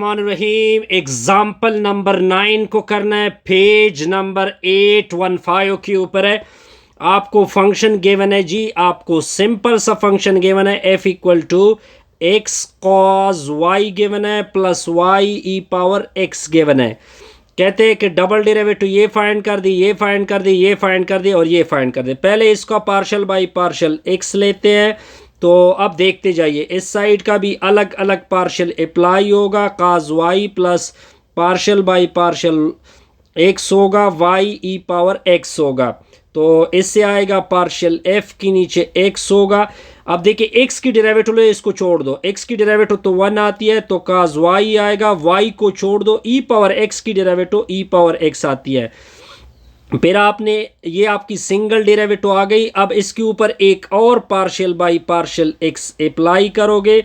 रहीम example number 9 को करना है, पेज नंबर 815 के ऊपर है। आपको फंक्शन गिवन है जी, आपको सिंपल सा फंक्शन गिवन है, f equal to x cos y given है plus y e power x given है। कहते हैं कि डबल डेरिवेटिव ये फाइंड कर दी, ये फाइंड कर दी, ये फाइंड कर दी और ये फाइंड कर दी। पहले इसका पार्शल बाई पार्शल एक्स लेते हैं। तो अब देखते जाइए, इस साइड का भी अलग अलग पार्शल अप्लाई होगा। Cos y plus partial by partial x होगा, वाई ई पावर एक्स होगा। तो इससे आएगा पार्शल एफ की नीचे एक्स होगा। अब देखिए एक्स की डेरिवेटिव ले, इसको छोड़ दो, एक्स की डेरिवेटिव तो 1 आती है, तो काज वाई आएगा, वाई को छोड़ दो, ई पावर एक्स की डेरिवेटिव ई पावर एक्स आती है। फिर आपने ये आपकी सिंगल डेरिवेटिव आ गई। अब इसके ऊपर एक और partial by partial x apply करोगे,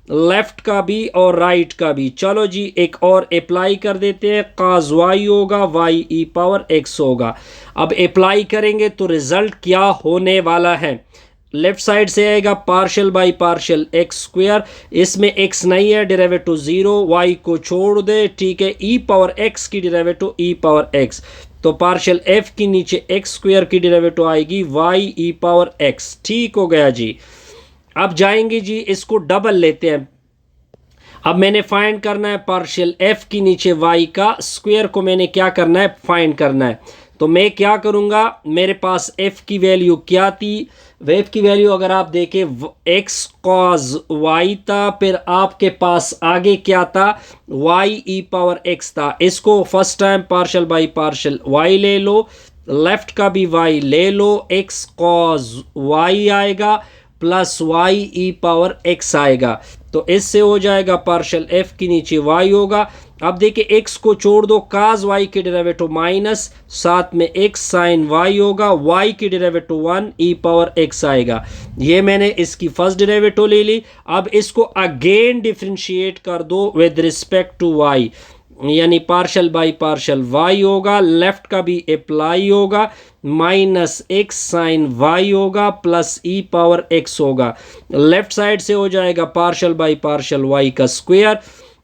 लेफ्ट का भी और राइट का भी। चलो जी एक और अप्लाई कर देते हैं, काज वाई होगा, वाई ई पावर एक्स होगा। अब अप्लाई करेंगे तो रिजल्ट क्या होने वाला है, लेफ्ट साइड से आएगा partial by partial x square, इसमें एक्स नहीं है, डेरिवेटिव 0, वाई को छोड़ दे, ठीक है, ई पावर एक्स की डेरिवेटिव ई पावर एक्स। तो पार्शियल एफ की नीचे एक्स स्क्वायर की डेरिवेटिव आएगी वाई ई पावर एक्स। ठीक हो गया जी। अब जाएंगे जी, इसको डबल लेते हैं। अब मैंने फाइंड करना है पार्शियल एफ की नीचे वाई का स्क्वायर को मैंने क्या करना है, फाइंड करना है। तो मैं क्या करूंगा, मेरे पास एफ की वैल्यू क्या थी, एफ की वैल्यू अगर आप देखें एक्स कॉज वाई था, फिर आपके पास आगे क्या था, वाई ई पावर एक्स था। इसको first time partial by partial y ले लो, लेफ्ट का भी वाई ले लो, एक्स कॉज वाई आएगा plus y e power x आएगा। तो इससे हो जाएगा पार्शियल एफ की नीचे वाई होगा। अब देखिए एक्स को छोड़ दो, काज वाई की डेरिवेटिव माइनस, साथ में एक्स साइन वाई होगा, वाई की डेरिवेटिव 1 ई पावर एक्स आएगा। ये मैंने इसकी फर्स्ट डेरिवेटिव ले ली। अब इसको अगेन डिफरेंशिएट कर दो विद रिस्पेक्ट टू वाई, यानी पार्शल बाई पार्शल वाई होगा, लेफ्ट का भी अप्लाई होगा, माइनस एक्स साइन वाई होगा प्लस ई पावर एक्स होगा। लेफ्ट साइड से हो जाएगा पार्शल बाई पार्शल वाई का स्क्वायर।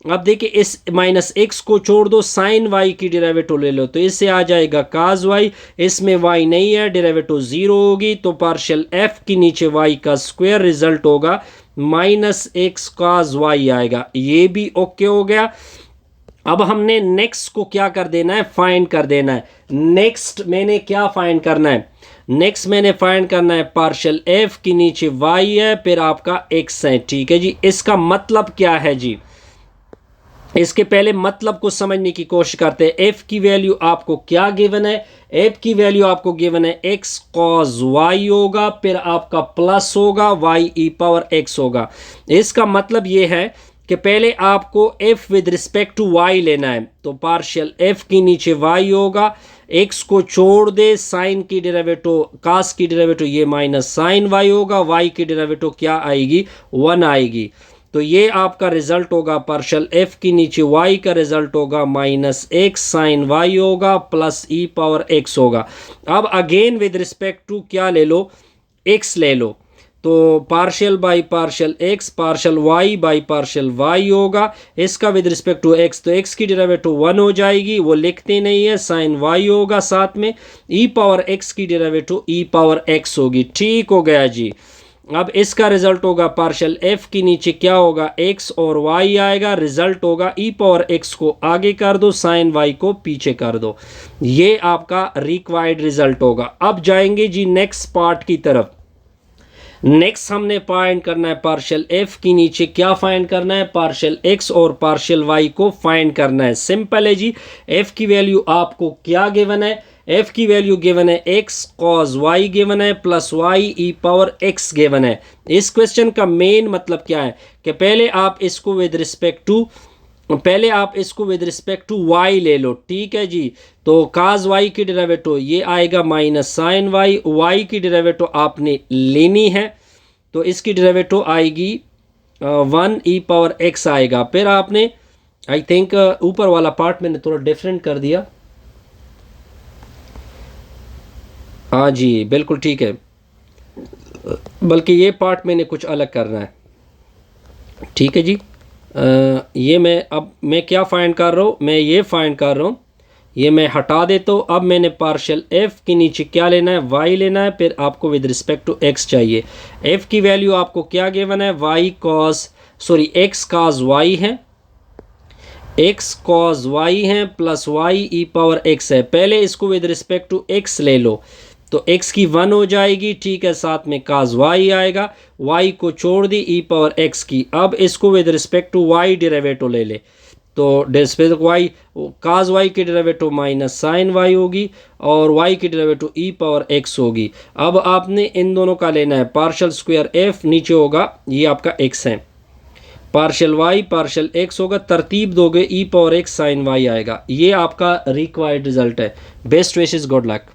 अब देखिए इस माइनस एक्स को छोड़ दो, साइन वाई की डेरिवेटिव ले लो, तो इससे आ जाएगा काज वाई, इसमें वाई नहीं है, डेरिवेटिव 0 होगी, तो पार्शियल एफ की नीचे वाई का स्क्वायर रिजल्ट होगा माइनस एक्स काज वाई आएगा। ये भी ओके हो गया। अब हमने नेक्स्ट को क्या कर देना है, फाइंड कर देना है। नेक्स्ट मैंने क्या फाइंड करना है, नेक्स्ट मैंने फाइंड करना है पार्शियल एफ की नीचे वाई है, फिर आपका एक्स है। ठीक है जी, इसका मतलब क्या है जी, इसके पहले मतलब को समझने की कोशिश करते हैं। एफ की वैल्यू आपको क्या गिवन है, एफ की वैल्यू आपको गिवन है एक्स कॉज वाई होगा, फिर आपका प्लस होगा वाई ई पावर एक्स होगा। इसका मतलब ये है कि पहले आपको f with respect to y लेना है, तो पार्शियल f की नीचे y होगा, x को छोड़ दे, साइन की डेरिवेटिव कास की डेरिवेटिव ये माइनस साइन y होगा, y की डेरिवेटिव क्या आएगी, 1 आएगी। तो ये आपका रिजल्ट होगा पार्शियल f की नीचे y का रिजल्ट होगा माइनस एक्स साइन y होगा प्लस ई पावर x होगा। अब अगेन विद रिस्पेक्ट टू क्या ले लो, x ले लो, तो partial by partial x, partial y by partial y होगा। इसका विद रिस्पेक्ट टू एक्स, तो एक्स की डेरिवेटिव 1 हो जाएगी, वो लिखते नहीं है, साइन वाई होगा, साथ में ई पावर एक्स की डेरिवेटिव ई पावर एक्स होगी। ठीक हो गया जी। अब इसका रिजल्ट होगा पार्शियल एफ की नीचे क्या होगा, एक्स और वाई आएगा, रिजल्ट होगा ई पावर एक्स को आगे कर दो, साइन वाई को पीछे कर दो। ये आपका रिक्वायर्ड रिजल्ट होगा। अब जाएंगे जी नेक्स्ट पार्ट की तरफ। नेक्स्ट हमने फाइंड करना है पार्शियल एफ की नीचे क्या फाइंड करना है, पार्शियल एक्स और पार्शियल वाई को फाइंड करना है। सिंपल है जी। एफ की वैल्यू आपको क्या गिवन है, एफ की वैल्यू गिवन है एक्स कॉज वाई गिवन है plus y e power x given है। इस क्वेश्चन का मेन मतलब क्या है कि पहले आप इसको विद रिस्पेक्ट टू वाई ले लो। ठीक है जी, तो काज वाई की डेरिवेटिव ये आएगा माइनस साइन वाई, वाई की डेरिवेटिव आपने लेनी है, तो इसकी डेरिवेटिव आएगी 1 ई पावर एक्स आएगा। फिर आपने आई थिंक ऊपर वाला पार्ट मैंने थोड़ा डिफरेंट कर दिया, हाँ जी बिल्कुल ठीक है, बल्कि ये पार्ट मैंने कुछ अलग करना है। ठीक है जी, ये मैं क्या फाइंड कर रहा हूँ, मैं ये फाइंड कर रहा हूँ, ये मैं हटा देता हूँ। अब मैंने पार्शियल एफ के नीचे क्या लेना है, वाई लेना है, फिर आपको विद रिस्पेक्ट टू एक्स चाहिए। एफ की वैल्यू आपको क्या गिवन है, एक्स कॉस वाई है, एक्स कॉस वाई है plus y e power x है। पहले इसको विद रिस्पेक्ट टू एक्स ले लो तो एक्स की 1 हो जाएगी, ठीक है, साथ में काज वाई आएगा, वाई को छोड़ दी ई पावर एक्स की। अब इसको with respect to y derivative ले ले तो डिस्पेक्ट वाई, काज वाई की डेरिवेटिव माइनस साइन वाई होगी और वाई की डेरिवेटिव ई पावर एक्स होगी। अब आपने इन दोनों का लेना है पार्शियल स्क्वायर एफ, नीचे होगा ये आपका एक्स है, पार्शियल वाई पार्शियल एक्स होगा, तरतीब दोगे ई पावर एक्स साइन वाई आएगा। ये आपका रिक्वायर्ड रिजल्ट है। Best wishes, good luck.